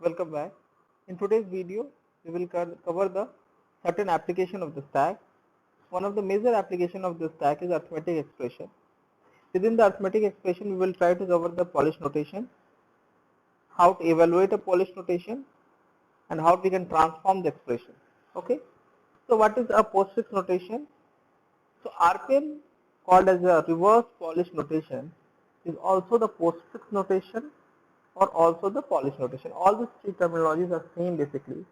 Welcome back. In today's video, we will cover the certain application of the stack. One of the major application of the stack is arithmetic expression. Within the arithmetic expression, we will try to cover the Polish notation, how to evaluate a Polish notation, and how we can transform the expression. Okay. So what is a postfix notation? So RPM, called as a reverse Polish notation, is also the postfix notation or also the Polish notation. All these three terminologies are same basically.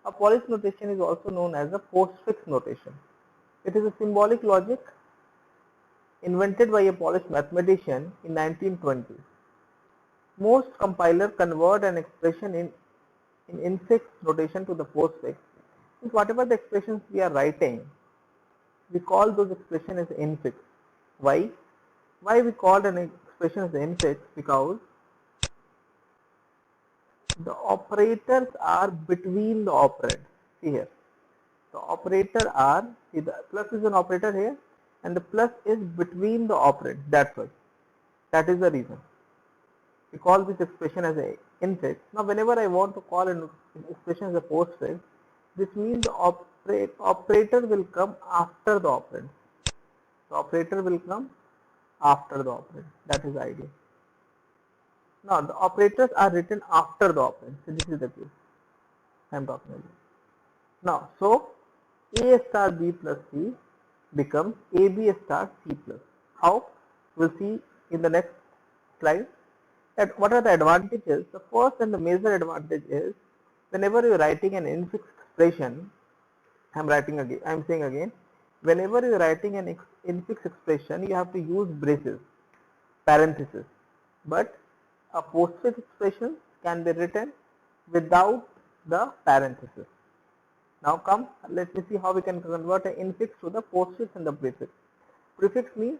A Polish notation is also known as a postfix notation. It is a symbolic logic invented by a Polish mathematician in 1920s. Most compilers convert an expression in infix notation to the postfix. Since whatever the expressions we are writing, we call those expressions as infix. Why? Why we call an expression as infix? Because the operators are between the operand. See here, the operator are, see the plus is an operator here and the plus is between the operand. That's why. That is the reason. We call this expression as a infix. Now whenever I want to call an expression as a postfix, this means the operator will come after the operand. The operator will come after the operand. That is the idea. Now the operators are written after the operand. So this is the case I am talking about. Now so A star B plus C becomes AB star C plus. How? We'll see in the next slide. That what are the advantages? The first and the major advantage is whenever you are writing an infix expression, I'm saying again, whenever you are writing an infix expression, you have to use braces, parentheses. But a postfix expression can be written without the parenthesis. Now come, let me see how we can convert an infix to the postfix and the prefix. Prefix means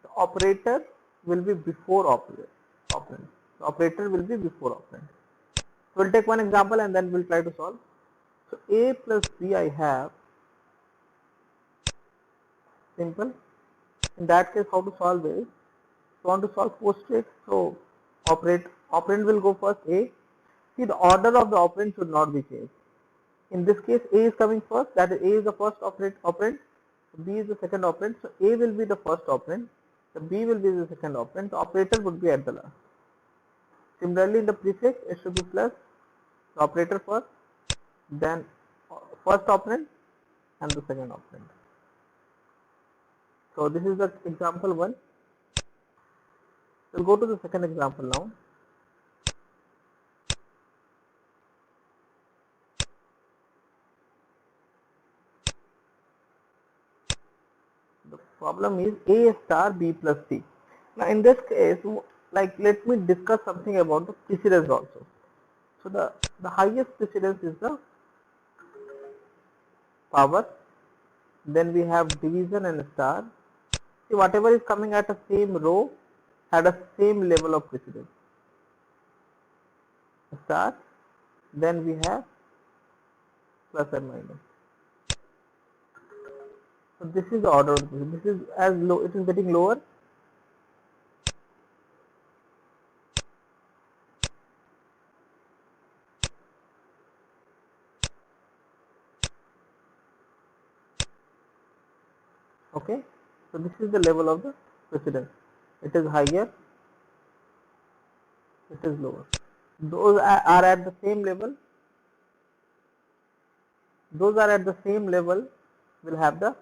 the operator will be before operand. The operator will be before operand. So we'll take one example and then we'll try to solve. So A plus B I have, simple. In that case, how to solve is, so want to solve postfix, so operand will go first A. See, the order of the operand should not be changed. In this case, A is coming first, that is A is the first operand, B is the second operand, so A will be the first operand, the B will be the second operand, the operator would be at the last. Similarly, in the prefix, it should be plus, the operator first, then first operand and the second operand. So this is the example 1. We'll go to the second example now. The problem is A star B plus C. Now in this case, like let me discuss something about the precedence also. So the highest precedence is the power, then we have division and star. See, whatever is coming at the same row had a same level of precedence. Star, then we have plus and minus. So this is the order of this. This is as low, it is getting lower. Okay, so this is the level of the precedence. It is higher, it is lower. Those are at the same level. Those are at the same level will have the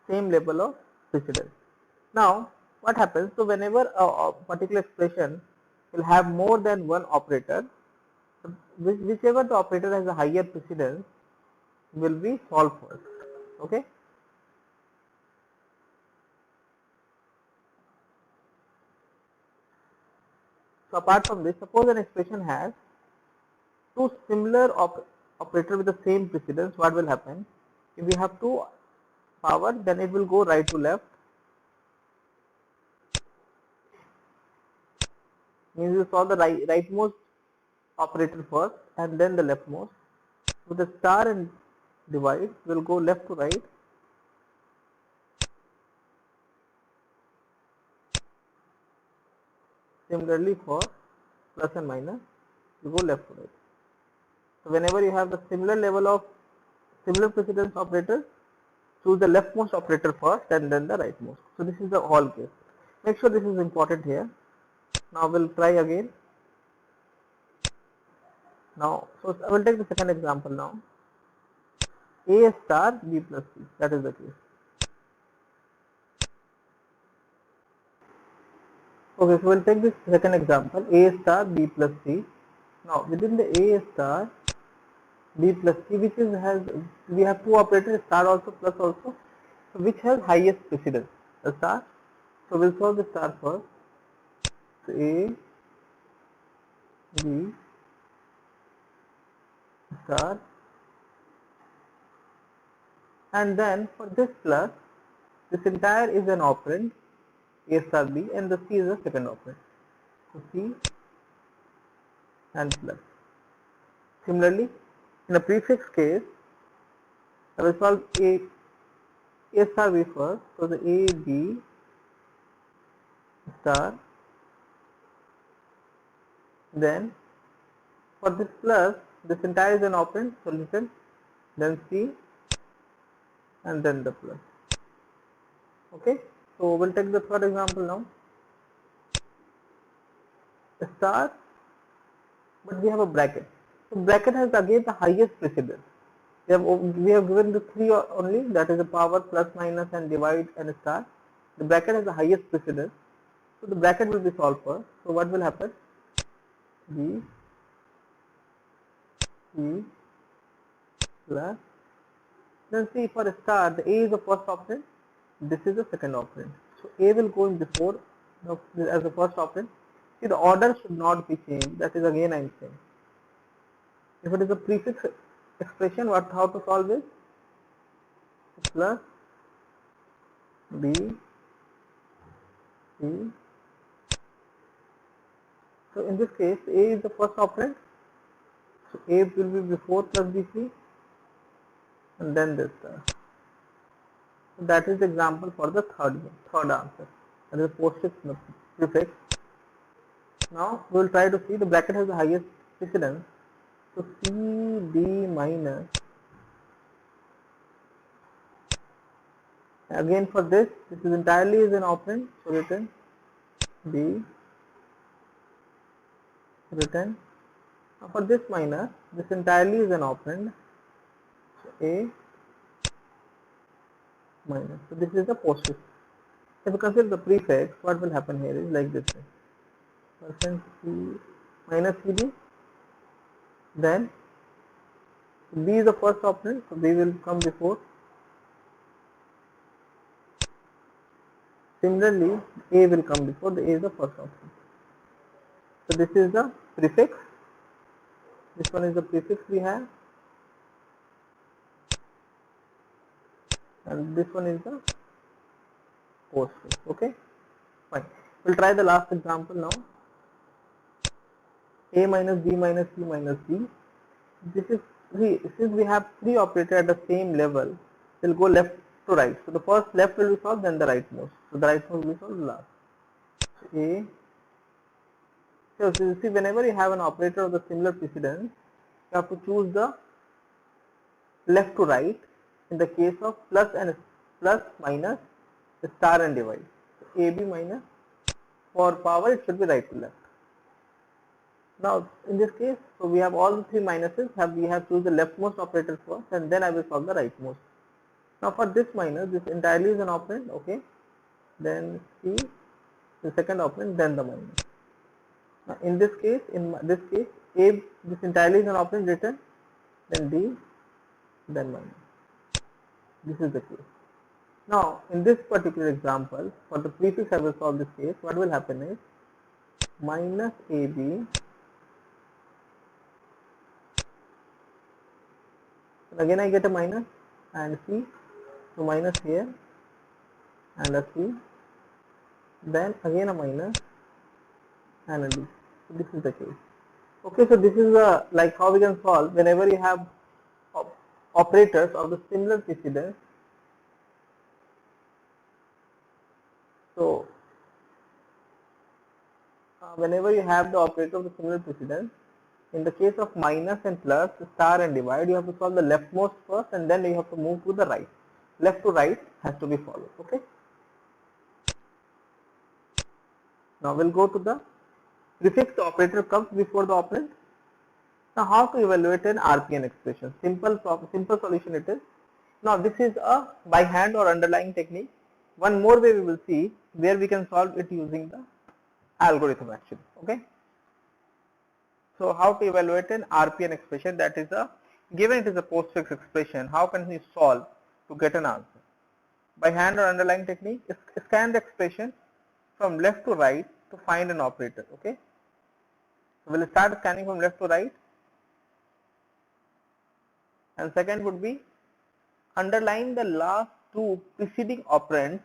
same level of precedence. Now what happens? So whenever a particular expression will have more than one operator, whichever the operator has a higher precedence will be solved first. Okay. So apart from this, suppose an expression has two similar operator with the same precedence, what will happen? If we have two power, then it will go right to left. Means you solve the rightmost operator first and then the leftmost. With the star and divide, will go left to right. Similarly for plus and minus, you go left to right. So whenever you have the similar level of similar precedence operator, choose the leftmost operator first and then the rightmost. So this is the all case. Make sure this is important here. Now we'll try again. Now, so I will take the second example now. A star B plus C. That is the case. Okay, so we'll take this second example. A star B plus C. Now within the A star B plus C, which is has we have two operators, star also plus also. So which has highest precedence? The star. So we'll solve the star first. So A B star, and then for this plus, this entire is an operand A star B, and the C is the second operand. So C and plus. Similarly, in a prefix case, I will solve A star B first. So the A B star, then for this plus, this entire is an operand solution, then C and then the plus. Okay, so we'll take the third example now. A star, but we have a bracket. So bracket has again the highest precedence. We have given the three only, that is the power, plus, minus, and divide and star. The bracket has the highest precedence. So the bracket will be solved first. So what will happen? B C plus, then see for a star, the A is the first operand, this is the second operand. So A will go in before as the first operand. See, the order should not be changed. That is again I am saying. If it is a prefix expression, how to solve it? Plus B C. So in this case, A is the first operand. So A will be before plus BC, and then this star. So that is the example for the third answer. That is postfix prefix. Now we will try to see the bracket has the highest precedence. So C D minus. Again for this is entirely is an operand. So written B written. Now for this minus, this entirely is an operand. So A minus. So this is the postfix. If you consider the prefix, what will happen here is like this. Percent C minus CD, then B is the first operand, so B will come before. Similarly, A will come before, the A is the first operand. So this is the prefix, this one is the prefix we have, and this one is the postfix. Okay, fine. We'll try the last example now. A minus B minus C minus D. This is since we have three operators at the same level, we'll go left to right. So the first left will be solved, then the rightmost. So the rightmost will be solved last. So A. So you see, whenever you have an operator of the similar precedence, you have to choose the left to right in the case of plus minus star and divide. So AB minus, for power it should be right to left. Now in this case, so we have all the three minuses, we have choose the leftmost operator first, and then I will solve the rightmost. Now for this minus, this entirely is an operand, okay, then C, the second operand, then the minus. Now in this case, A, this entirely is an operand written, then D, then minus. This is the case. Now in this particular example, for the prefix I will solve this case. What will happen is minus AB, and again I get a minus, and C, so minus here and a C, then again a minus and a D. So this is the case. Okay, so this is like how we can solve whenever you have operators of the similar precedence. So whenever you have the operator of the similar precedence, In the case of minus and plus, star and divide, you have to solve the leftmost first and then you have to move to the right. Left to right has to be followed. Okay. Now we'll go to the prefix operator comes before the operand. Now how to evaluate an RPN expression? Simple solution it is. Now this is a by hand or underlying technique. One more way we will see where we can solve it using the algorithm actually. Okay. So how to evaluate an RPN expression, that is a given it is a postfix expression, how can we solve to get an answer? By hand or underlying technique, scan the expression from left to right to find an operator. Okay. So we'll start scanning from left to right, and second would be underline the last two preceding operands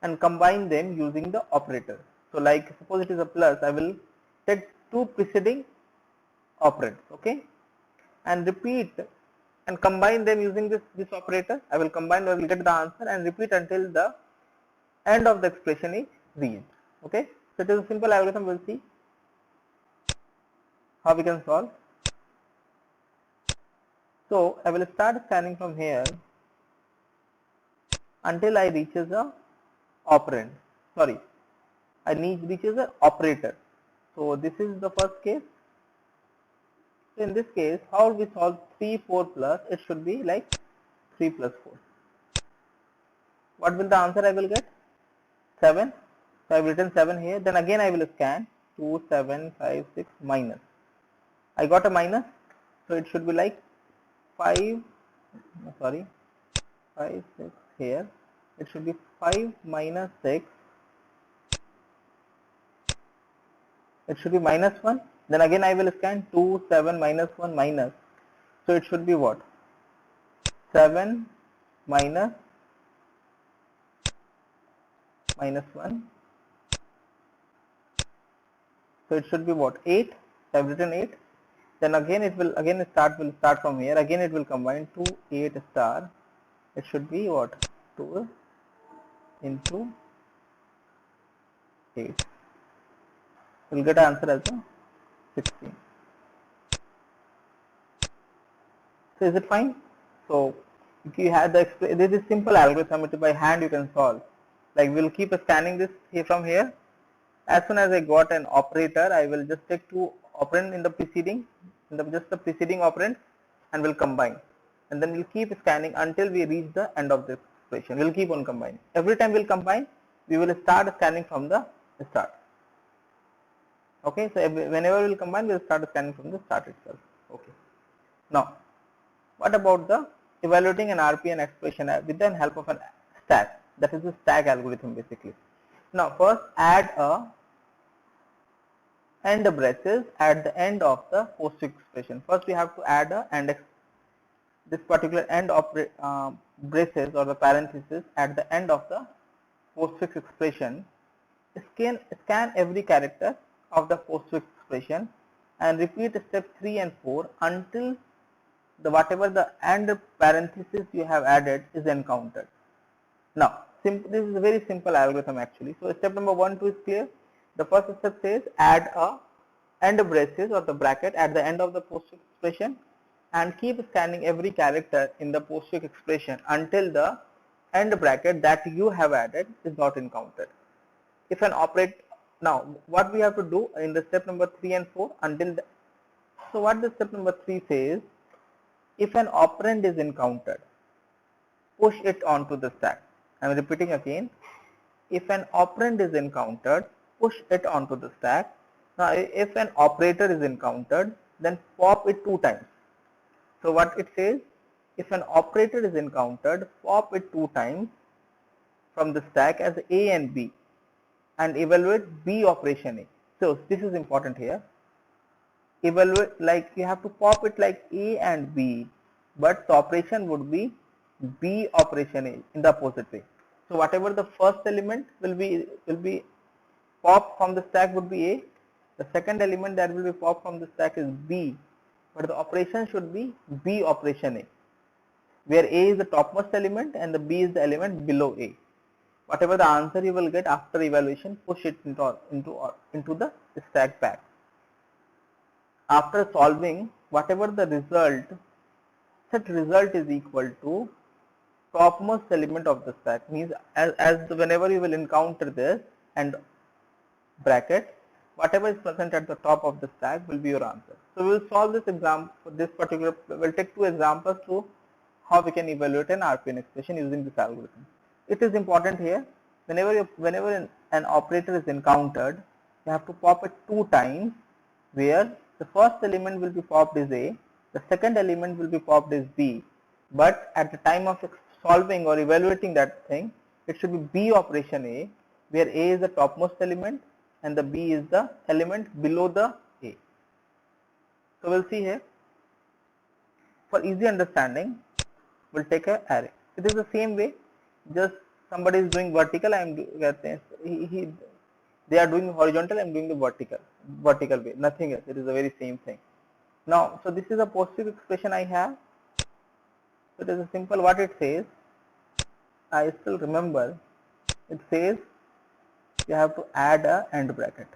and combine them using the operator. So like suppose it is a plus, I will take two preceding operands, okay, and repeat and combine them using this operator. I will combine, I will get the answer and repeat until the end of the expression is reached. Okay, so it is a simple algorithm. We'll see how we can solve. So I will start scanning from here until I reaches a operand. Sorry, I need reaches a operator. So this is the first case. So in this case, how we solve 3, 4 plus? It should be like 3 plus 4. What will the answer I will get? 7. So I have written 7 here. Then again I will scan 2, 7, 5, 6 minus. I got a minus. So it should be like 5. Sorry, 5, 6 here. It should be 5 minus 6. It should be minus 1. Then again I will scan 2, 7 minus 1 minus. So it should be what? 7 minus 1. So it should be what? 8. I have written 8. Then again it will start from here. Again it will combine 2, 8 star. It should be what? 2 into 8. We'll get an answer as a 16. So is it fine? So if you have this is simple algorithm, it by hand you can solve. Like we'll keep scanning this here from here. As soon as I got an operator, I will just take two operand in the preceding, just the preceding operand, and will combine. And then we'll keep scanning until we reach the end of the expression. We'll keep on combining. Every time we'll combine, we will start scanning from the start. Okay, so whenever we'll combine, we'll start scanning from the start itself. Okay. Now, what about the evaluating an RPN expression with the help of a stack? That is the stack algorithm basically. Now, first add a and braces at the end of the postfix expression. First, we have to add a and this particular end of braces or the parenthesis at the end of the postfix expression. Scan every character of the postfix expression and repeat step 3 and 4 until whatever the and parenthesis you have added is encountered. Now, this is a very simple algorithm actually. So step number 1, 2 is clear. The first step says add a and braces or the bracket at the end of the postfix expression and keep scanning every character in the postfix expression until the end bracket that you have added is not encountered. If an now what we have to do in the step number 3 and 4 so what the step number 3 says, if an operand is encountered, push it onto the stack. I am repeating again, if an operand is encountered, push it onto the stack. Now if an operator is encountered, then pop it 2 times. So what it says, if an operator is encountered, pop it 2 times from the stack as A and B and evaluate B operation A. So this is important here. Evaluate, like you have to pop it like A and B, but the operation would be B operation A in the opposite way. So whatever the first element will be popped from the stack would be A. The second element that will be popped from the stack is B, but the operation should be B operation A, where A is the topmost element and the B is the element below A. Whatever the answer you will get after evaluation, push it into the stack back. after solving, whatever the result, such result is equal to topmost element of the stack. Means as whenever you will encounter this and bracket, whatever is present at the top of the stack will be your answer. So we will solve this example, this particular, we'll take two examples to how we can evaluate an RPN expression using this algorithm. It is important here, whenever an operator is encountered, you have to pop it two times, where the first element will be popped as A, the second element will be popped as B, but at the time of solving or evaluating that thing, it should be B operation A, where A is the topmost element and the B is the element below the A. So we'll see here, for easy understanding, we'll take an array. It is the same way, just somebody is doing vertical, I am they are doing horizontal, I am doing the vertical way, nothing else. It is the very same thing. Now, so this is a positive expression I have. So it is a simple, what it says, I still remember, it says you have to add a AND bracket.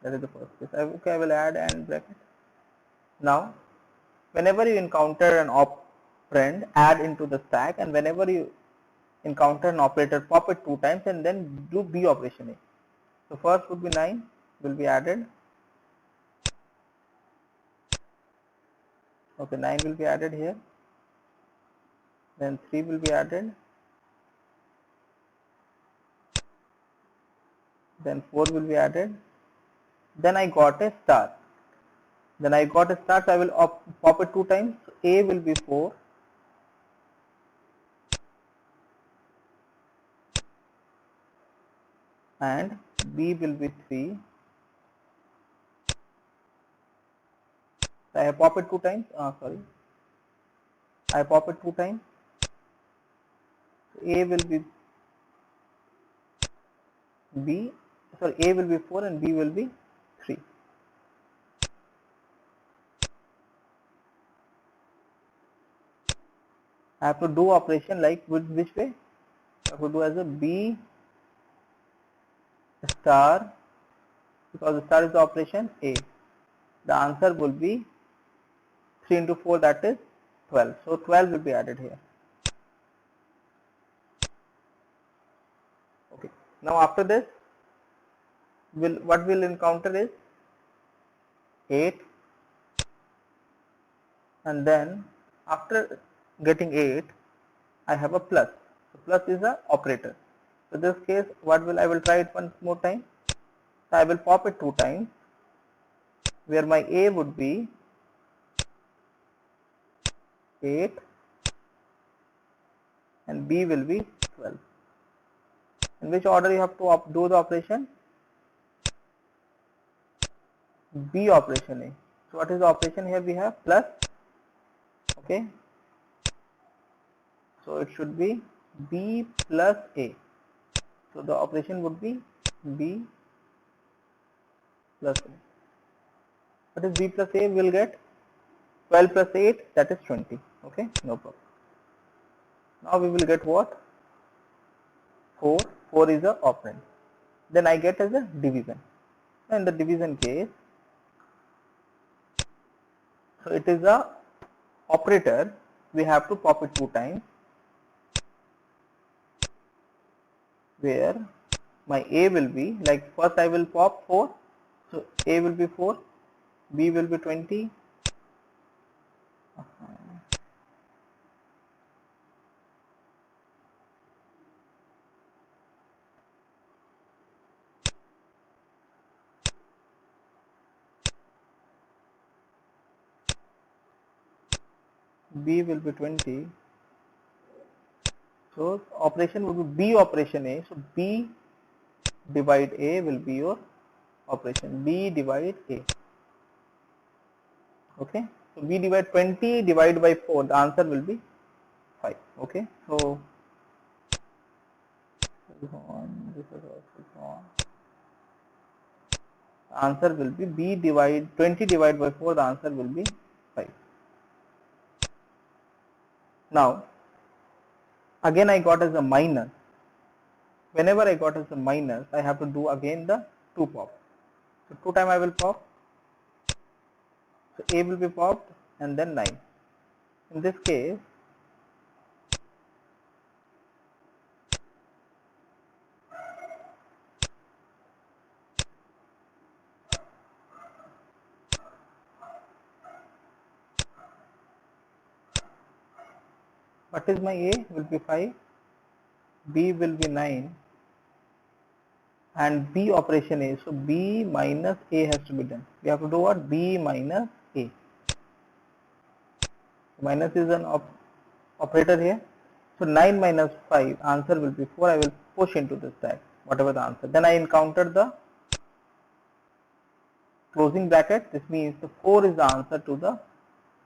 That is the first case. Okay, I will add AND bracket. Now, whenever you encounter an operand, add into the stack, and whenever you encounter an operator, pop it two times and then do B operation A. So first would be 9 will be added. Okay, 9 will be added here. Then 3 will be added. Then 4 will be added. Then I got a star. So I will pop it two times. So A will be 4. And B will be 3. So I have popped it two times. I pop it two times. A will be B. Sorry, A will be 4 and B will be 3. I have to do operation like which way? I have to do as a B star, because the star is the operation A. The answer will be 3 into 4, that is 12. So 12 will be added here. Okay. Now after this, what we'll encounter is 8, and then after getting 8, I have a plus. So plus is a operator. So this case, I will try it once more time. So I will pop it two times, where my A would be 8 and B will be 12. In which order you have to do the operation? B operation A. So what is the operation here? We have plus. Okay. So it should be B plus A. So the operation would be B plus A. What is B plus A? We'll get 12 plus 8, that is 20. Okay, no problem. Now we will get what? 4. 4 is a operand. Then I get as a division. In the division case, so it is a operator. We have to pop it two times, where my A will be, like first I will pop 4. So A will be 4, B will be 20. B will be 20. So operation will be B operation A. So B divide A will be your operation. B divide A. Okay. So B divide 20 divided by 4. The answer will be 5. Okay. So this is on. The answer will be B divide 20 divided by 4. The answer will be 5. Now again I got as a minus. Whenever I got as a minus, I have to do again the 2 pop. So 2 times I will pop. So A will be popped and then 9. In this case, what is my A? Will be 5, B will be 9, and B operation A. So B minus A has to be done. We have to do what? B minus A. Minus is an operator here. So 9 minus 5, answer will be 4. I will push into the stack, whatever the answer. Then I encounter the closing bracket. This means the 4 is the answer to the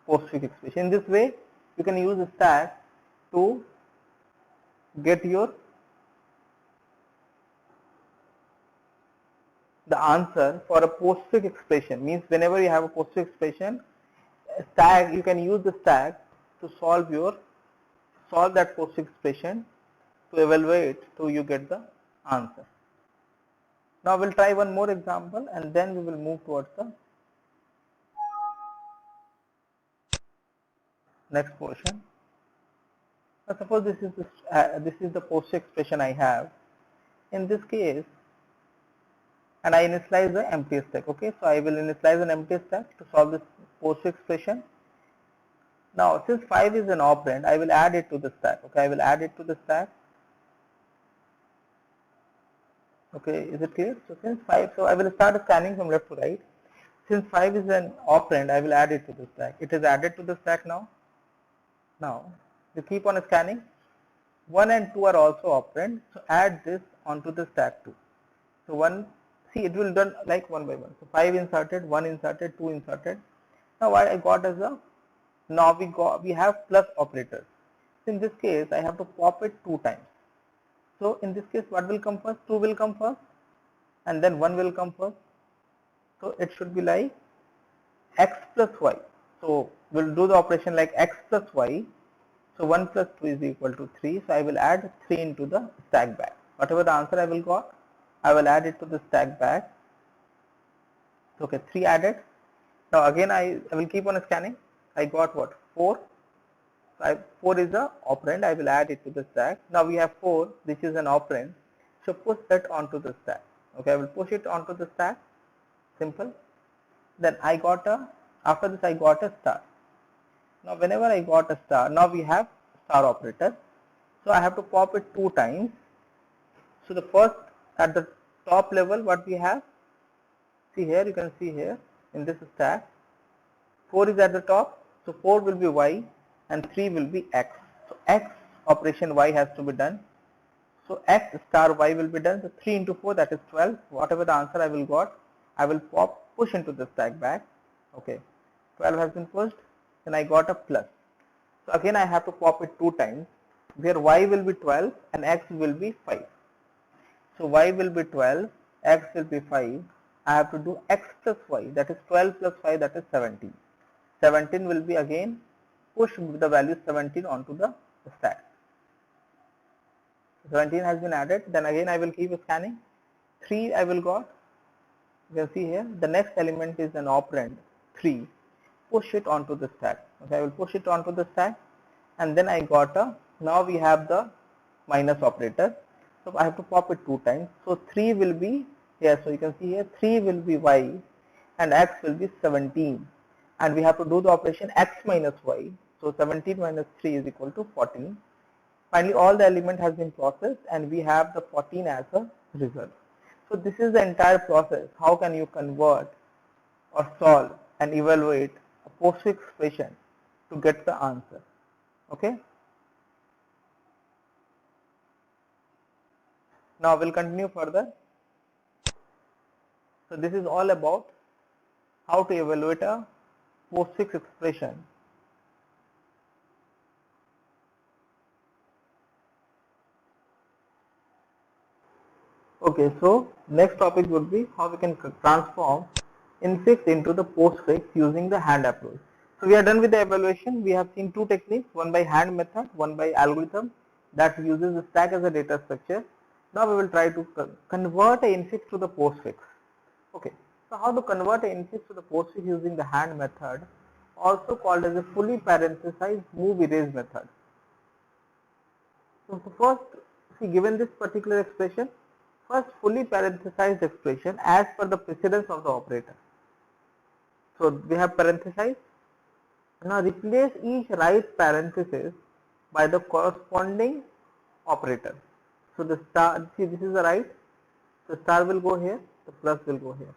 postfix expression. In this way, you can use a stack to get the answer for a postfix expression. Means whenever you have a postfix expression, stack, you can use the stack to solve that postfix expression, to evaluate till you get the answer. Now we'll try one more example and then we will move towards the next portion. Now suppose this is the postfix expression I have. In this case, and I initialize the empty stack. Okay, so I will initialize an empty stack to solve this postfix expression. Now since 5 is an operand, I will add it to the stack. Okay, I will add it to the stack. Okay, is it clear? So since 5, so I will start scanning from left to right. Since 5 is an operand, I will add it to the stack. It is added to the stack now. Now we keep on scanning. 1 and 2 are also operand, so add this onto the stack too. So 1, see, it will done like one by one. So 5 inserted, 1 inserted, 2 inserted. Now what I got as a, now we have plus operators. So in this case, I have to pop it 2 times. So in this case, what will come first? 2 will come first, and then 1 will come first. So it should be like x plus y. So we'll do the operation like x plus y. So 1 plus 2 is equal to 3. So I will add 3 into the stack back. Whatever the answer I will got, I will add it to the stack back. Okay, 3 added. Now again I will keep on scanning. I got what? 4. 4 is the operand. I will add it to the stack. Now we have 4. This is an operand. So push that onto the stack. Okay, I will push it onto the stack. Simple. Then I got after this I got a star. Now whenever I got a star, now we have star operator. So I have to pop it 2 times. So the first, at the top level, what we have, see here, you can see here in this stack, 4 is at the top. So 4 will be y and 3 will be x. So x operation y has to be done. So x star y will be done. So 3 into 4, that is 12. Whatever the answer I will got, I will push into the stack back. Okay, 12 has been pushed. Then I got a plus. So again I have to pop it 2 times, where y will be 12 and x will be 5. So y will be 12, x will be 5. I have to do x plus y, that is 12 plus 5, that is 17. 17 will be again push the value 17 onto the stack. 17 has been added. Then again I will keep scanning. 3 I will got. You can see here the next element is an operand 3. Push it onto the stack. Okay, I will push it onto the stack, and then I got a, now we have the minus operator. So I have to pop it 2 times. So 3 will be here. So you can see here 3 will be y and x will be 17, and we have to do the operation x minus y. So 17 minus 3 is equal to 14. Finally all the element has been processed and we have the 14 as a result. So this is the entire process. How can you convert or solve and evaluate a postfix expression to get the answer? Okay. Now we'll continue further. So this is all about how to evaluate a postfix expression. Okay, so next topic would be how we can transform infix into the postfix using the hand approach. So we are done with the evaluation. We have seen 2 techniques, one by hand method, one by algorithm that uses the stack as a data structure. Now we will try to convert a infix to the postfix. Okay, So how to convert an infix to the postfix using the hand method, also called as a fully parenthesized move erase method. So first, see, given this particular expression, first fully parenthesized expression as per the precedence of the operator. So we have parenthesized. Now replace each right parenthesis by the corresponding operator. So the star, see, this is the right, the star will go here, the plus will go here.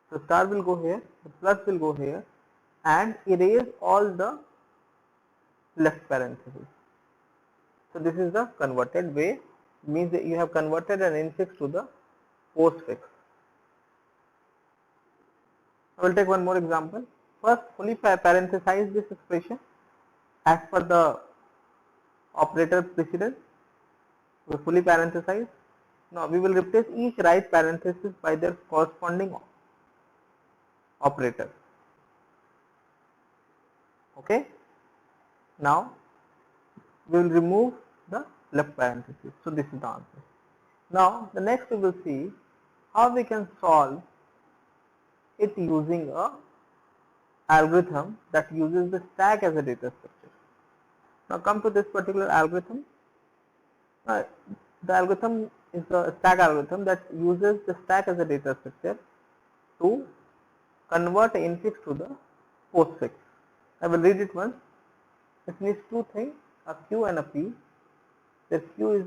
So star will go here, the plus will go here, and erase all the left parentheses. So this is the converted way, means that you have converted an infix to the postfix. I will take one more example. First, fully parenthesize this expression as per the operator precedence. We fully parenthesize. Now we will replace each right parenthesis by their corresponding operator. Okay. Now we will remove the left parenthesis. So this is the answer. Now the next we will see how we can solve it using a algorithm that uses the stack as a data structure. Now come to this particular algorithm. The algorithm is a stack algorithm that uses the stack as a data structure to convert an infix to the postfix. I will read it once. It needs two things, a Q and a P. The Q is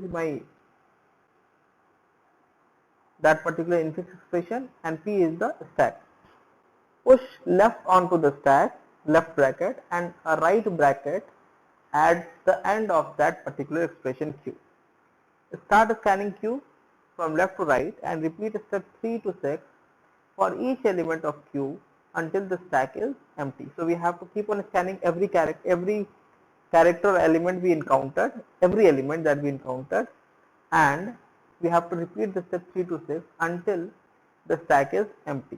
that particular infix expression, and P is the stack. Push left onto the stack, left bracket, and a right bracket at the end of that particular expression Q. Start scanning Q from left to right and repeat step 3 to 6 for each element of Q until the stack is empty. So we have to keep on scanning every character or element we encountered, every element that we encountered, and we have to repeat the step 3 to 6 until the stack is empty.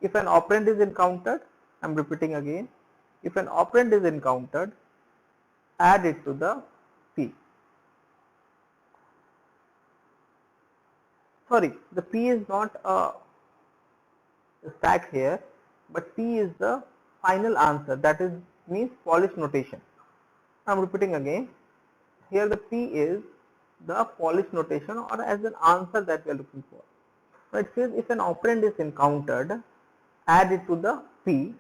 If an operand is encountered, I am repeating again, if an operand is encountered, add it to the P. Sorry, the P is not a stack here, but P is the final answer, that is means Polish notation. I am repeating again, here the P is the Polish notation or as an answer that we are looking for. Now it says if an operand is encountered, add it to the P.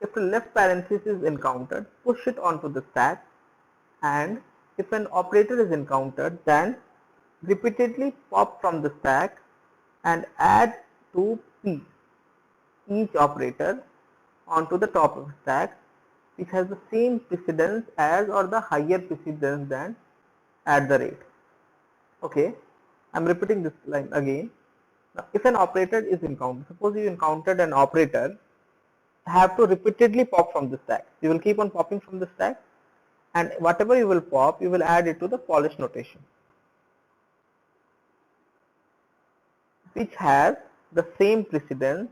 If the left parenthesis is encountered, push it onto the stack, and if an operator is encountered, then repeatedly pop from the stack and add to P each operator onto the top of the stack which has the same precedence as or the higher precedence than at the rate. Okay, I am repeating this line again. Now, if an operator is encountered, suppose you encountered an operator, have to repeatedly pop from the stack. You will keep on popping from the stack, and whatever you will pop, you will add it to the Polish notation, which has the same precedence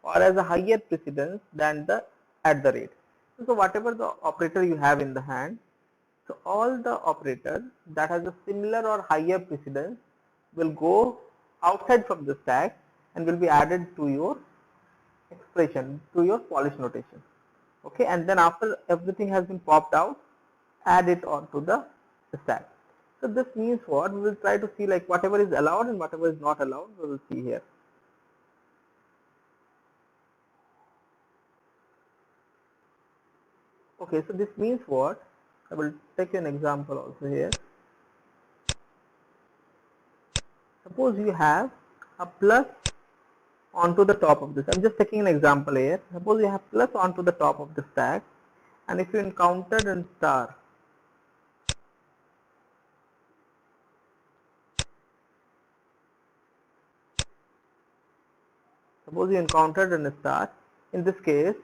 or as a higher precedence than the at the rate. So whatever the operator you have in the hand, so all the operators that has a similar or higher precedence will go outside from the stack and will be added to your expression, to your Polish notation. Okay, and then after everything has been popped out, add it onto the stack. So this means what? We will try to see like whatever is allowed and whatever is not allowed, we will see here. Okay, so this means what? I will take an example also here. Suppose you have a plus onto the top of this. I'm just taking an example here. Suppose you have plus onto the top of the stack, and if you encountered a star, suppose you encountered a star, in this case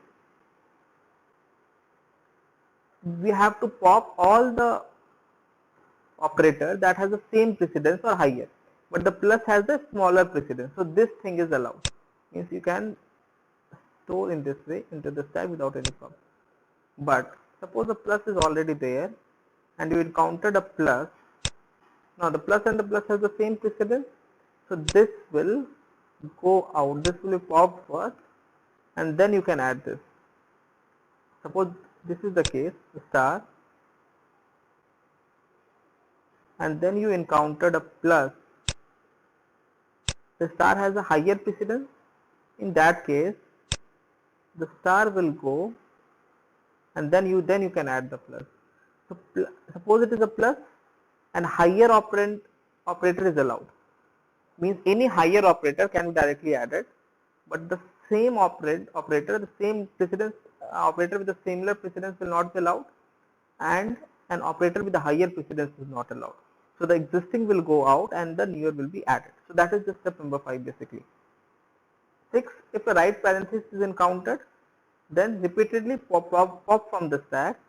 we have to pop all the operator that has the same precedence or higher, but the plus has the smaller precedence. So this thing is allowed, means you can store in this way into the stack without any problem. But suppose the plus is already there and you encountered a plus. Now the plus and the plus has the same precedence, so this will go out. This will be popped first, and then you can add this. Suppose this is the case, the star, and then you encountered a plus. The star has a higher precedence. In that case, the star will go, and then you can add the plus. So suppose it is a plus, and higher operand operator is allowed. Means any higher operator can be directly added, but the same operator, the same precedence operator with a similar precedence will not be allowed, and an operator with a higher precedence is not allowed. So the existing will go out and the newer will be added. So that is the step number 5 basically. 6. If a right parenthesis is encountered, then repeatedly pop from the stack.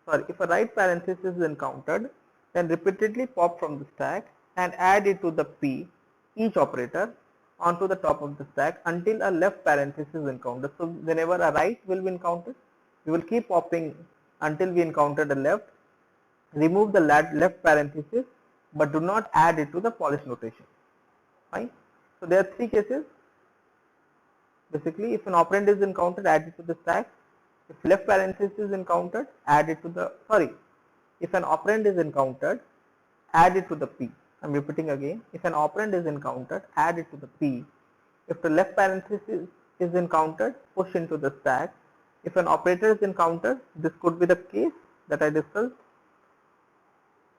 Sorry, if a right parenthesis is encountered, then repeatedly pop from the stack and add it to the P, each operator, onto the top of the stack until a left parenthesis is encountered. So whenever a right will be encountered, we will keep popping until we encounter the left. Remove the left parenthesis, but do not add it to the polish notation. Fine. So there are 3 cases. Basically, if an operand is encountered, add it to the stack. If left parenthesis is encountered, add it to the, if an operand is encountered, add it to the P. I'm repeating again. If an operand is encountered, add it to the P. If the left parenthesis is encountered, push into the stack. If an operator is encountered, this could be the case that I discussed.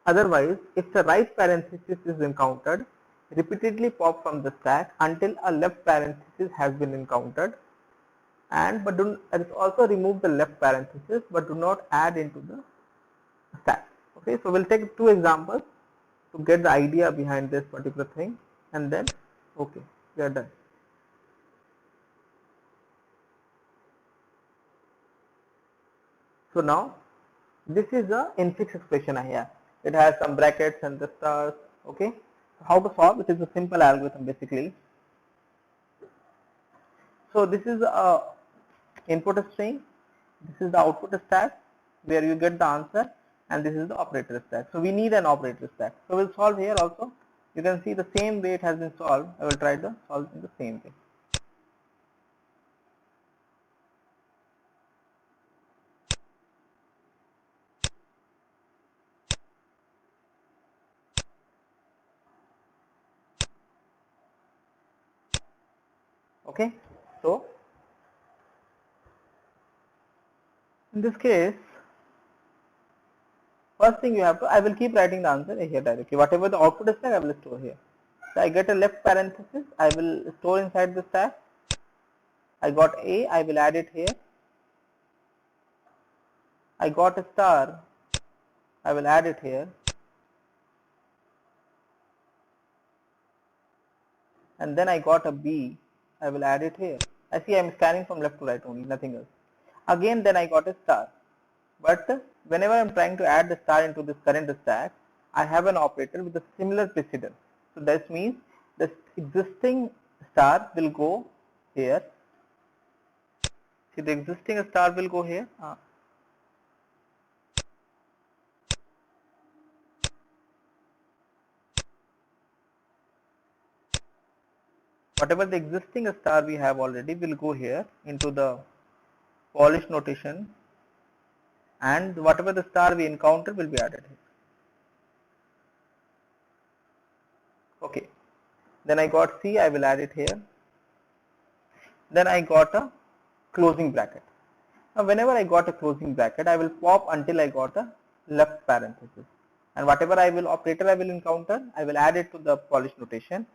Otherwise, if the right parenthesis is encountered, repeatedly pop from the stack until a left parenthesis has been encountered, and also remove the left parenthesis, but do not add into the stack. Okay, so we'll take 2 examples to get the idea behind this particular thing, and then okay, we are done. So now this is a infix expression I have. It has some brackets and the stars. Okay, how to solve? It is a simple algorithm basically. So this is a input string, this is the output stack where you get the answer, and this is the operator stack. So we need an operator stack. So we'll solve here also. You can see the same way it has been solved. I will try to solve it in the same way. Okay, so in this case, first thing you have to, I will keep writing the answer here directly. Whatever the output stack, I will store here. So I get a left parenthesis, I will store inside the stack. I got A, I will add it here. I got a star, I will add it here. And then I got a B, I will add it here. I see I am scanning from left to right only, nothing else. Again, then I got a star. But whenever I am trying to add the star into this current stack, I have an operator with a similar precedence. So that means the existing star will go here. See, the existing star will go here. Whatever the existing star we have already will go here into the polish notation, and whatever the star we encounter will be added here. Okay, then I got C, I will add it here. Then I got a closing bracket. Now whenever I got a closing bracket, I will pop until I got a left parenthesis, and whatever operator I will encounter, I will add it to the polish notation,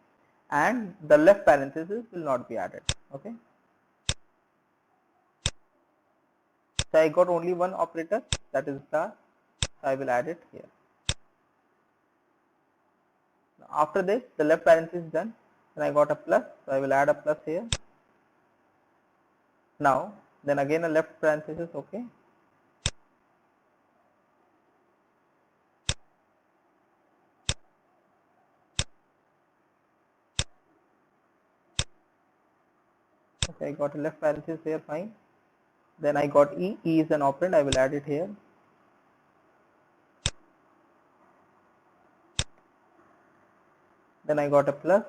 and the left parenthesis will not be added. Okay, so I got only one operator, that is star, so I will add it here. After this, the left parenthesis is done, and I got a plus, so I will add a plus here. Now then again a left parenthesis. Okay, okay, I got a left parenthesis here, fine. Then I got E, E is an operand, I will add it here. Then I got a plus,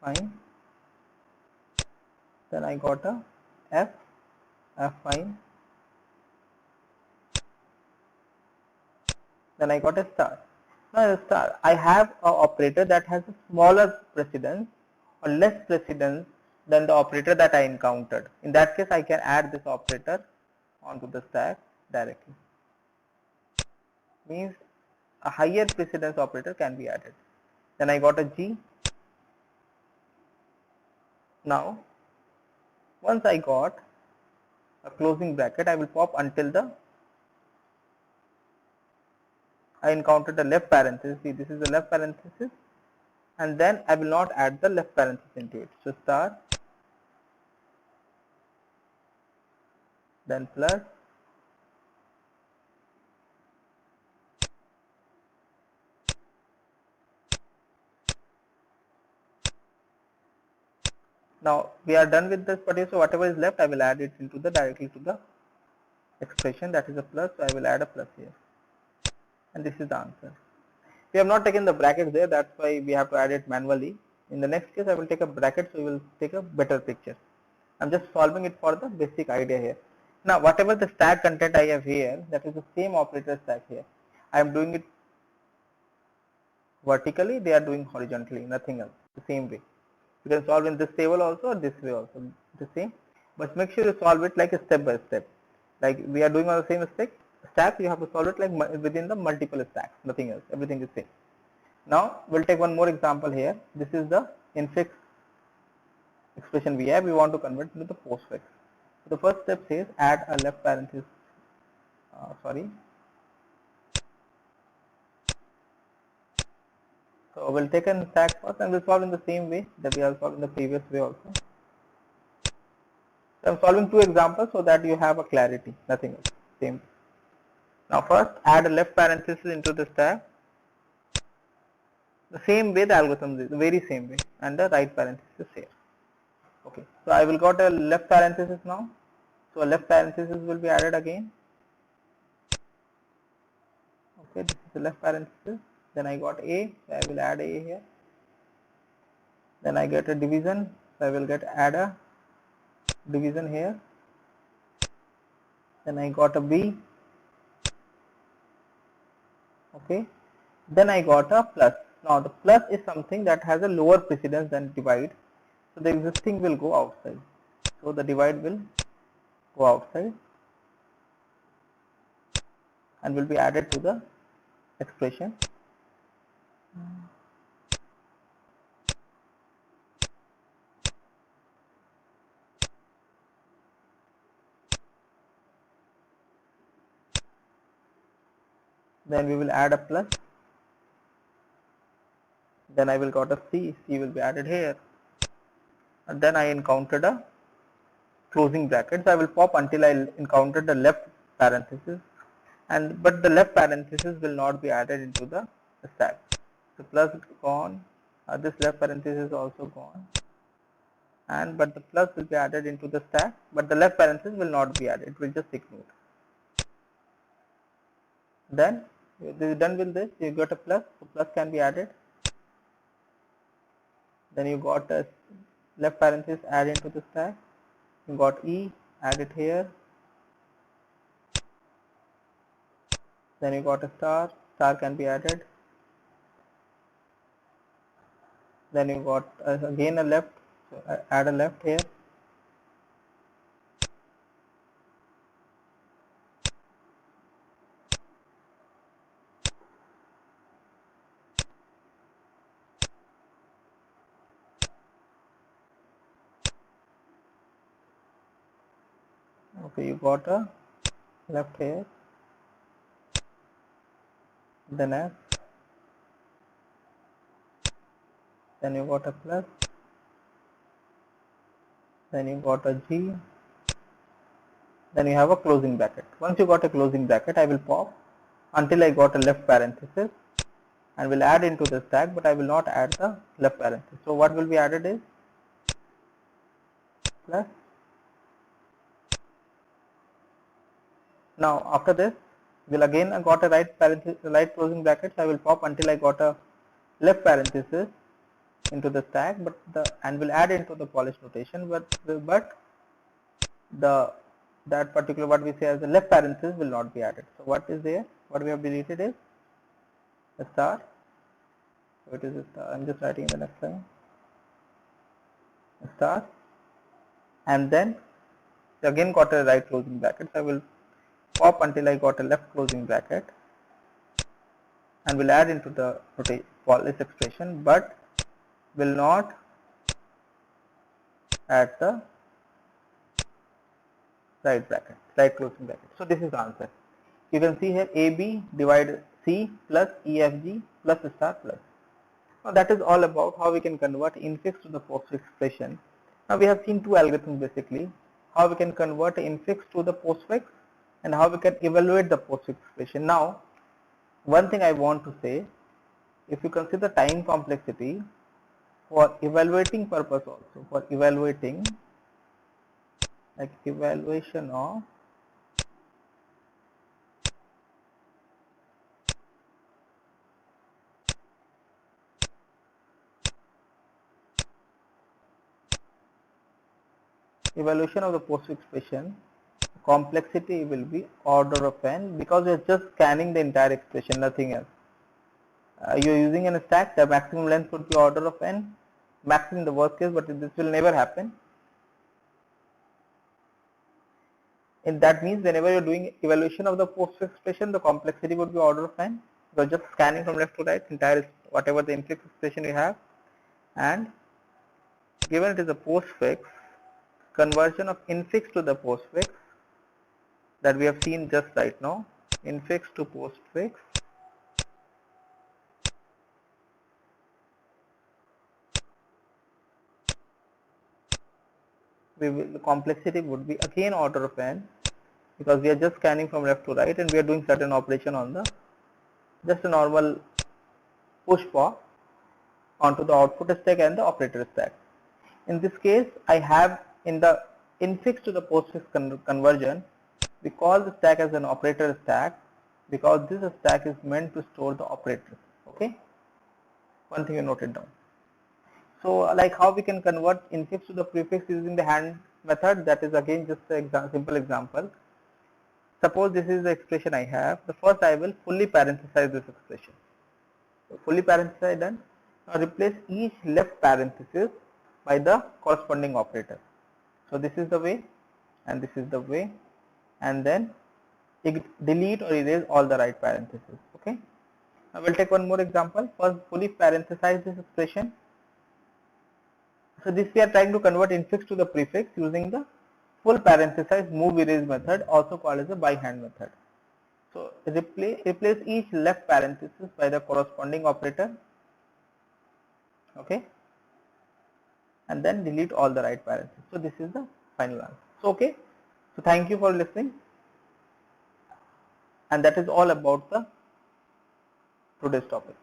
fine. Then I got a F, F fine. Then I got a star. Now a star, I have an operator that has a smaller precedence or less precedence than the operator that I encountered. In that case, I can add this operator onto the stack directly. Means a higher precedence operator can be added. Then I got a G. Now, once I got a closing bracket, I will pop until I encountered the left parenthesis. See, this is the left parenthesis, and then I will not add the left parenthesis into it. So star, then plus, now we are done with this particular. So whatever is left, I will add it into the directly to the expression, that is a plus. So I will add a plus here, and this is the answer. We have not taken the brackets there, that's why we have to add it manually. In the next case, I will take a bracket, so we will take a better picture. I'm just solving it for the basic idea here. Now, whatever the stack content I have here, that is the same operator stack here. I am doing it vertically, they are doing horizontally, nothing else, the same way. You can solve in this table also or this way also, the same. But make sure you solve it like a step by step. Like we are doing on the same stack, you have to solve it like within the multiple stacks, nothing else, everything is same. Now we'll take one more example here. This is the infix expression we have. We want to convert into the postfix. So the first step says add a left parenthesis. So we'll take a stack first and we'll solve in the same way that we have solved in the previous way also. So I'm solving two examples so that you have a clarity, nothing else, same. Now first add a left parenthesis into the stack. The same way the algorithm is, the very same way, and the right parenthesis here. Okay, so I will got a left parenthesis now. So a left parenthesis will be added again. Okay, this is the left parenthesis. Then I got A, so I will add A here. Then I get a division, so I will add a division here. Then I got a B. Okay, then I got a plus. Now the plus is something that has a lower precedence than divide, so the existing will go outside. So the divide will go outside and will be added to the expression. Then we will add a plus. Then I will got a C. C will be added here. And then I encountered a closing bracket. So I will pop until I encounter the left parenthesis. But the left parenthesis will not be added into the stack. So plus gone. This left parenthesis is also gone. But the plus will be added into the stack. But the left parenthesis will not be added. It will just ignore. Then done with this, you got a plus. So plus can be added. Then you got a left parenthesis add into the stack. You got E, add it here. Then you got a star, star can be added. Then you got again a left, so add a left here. Okay, you got a left here. Then F. Then you got a plus. Then you got a G. Then you have a closing bracket. Once you got a closing bracket, I will pop until I got a left parenthesis and will add into the stack, but I will not add the left parenthesis. So what will be added is plus. Now after this, will again I got a right parenthesis, right closing bracket. So I will pop until I got a left parenthesis into the stack, and will add into the polish notation, but that particular what we say as the left parenthesis will not be added. So what is there? What we have deleted is a star. So it is a star. I'm just writing in the next line. A star, and then again got a right closing bracket. So I will pop until I got a left closing bracket, and will add into the polish expression, but will not add the right bracket, right closing bracket. So this is the answer. You can see here AB divided C plus EFG plus star plus. Now that is all about how we can convert infix to the postfix expression. Now we have seen two algorithms basically, how we can convert infix to the postfix and how we can evaluate the postfix expression. Now one thing I want to say, if you consider time complexity for evaluating purpose also, for evaluating like evaluation of the postfix expression, complexity will be order of n, because we are just scanning the entire expression, nothing else. You are using a stack, the maximum length would be order of n, maximum in the worst case, but this will never happen. And that means whenever you are doing evaluation of the postfix expression, the complexity would be order of n. You are just scanning from left to right, entire whatever the infix expression you have, and given it is a postfix, conversion of infix to the postfix that we have seen just right now, infix to postfix, the complexity would be again order of n, because we are just scanning from left to right and we are doing certain operation on the just a normal push pop onto the output stack and the operator stack. In this case, I have in the infix to the postfix conversion, we call the stack as an operator stack because this stack is meant to store the operators. Okay, one thing you note it down. So like how we can convert infix to the prefix using the hand method, that is again just a simple example. Suppose this is the expression I have. The first I will fully parenthesize this expression. So fully parenthesize done. Now replace each left parenthesis by the corresponding operator. So this is the way and this is the way, and then delete or erase all the right parentheses. Okay. Now we'll take one more example. First fully parenthesize this expression. So this we are trying to convert infix to the prefix using the full parenthesize move erase method, also called as a by hand method. So replace each left parenthesis by the corresponding operator. Okay, and then delete all the right parentheses. So this is the final answer. So okay, so thank you for listening, and that is all about the today's topic.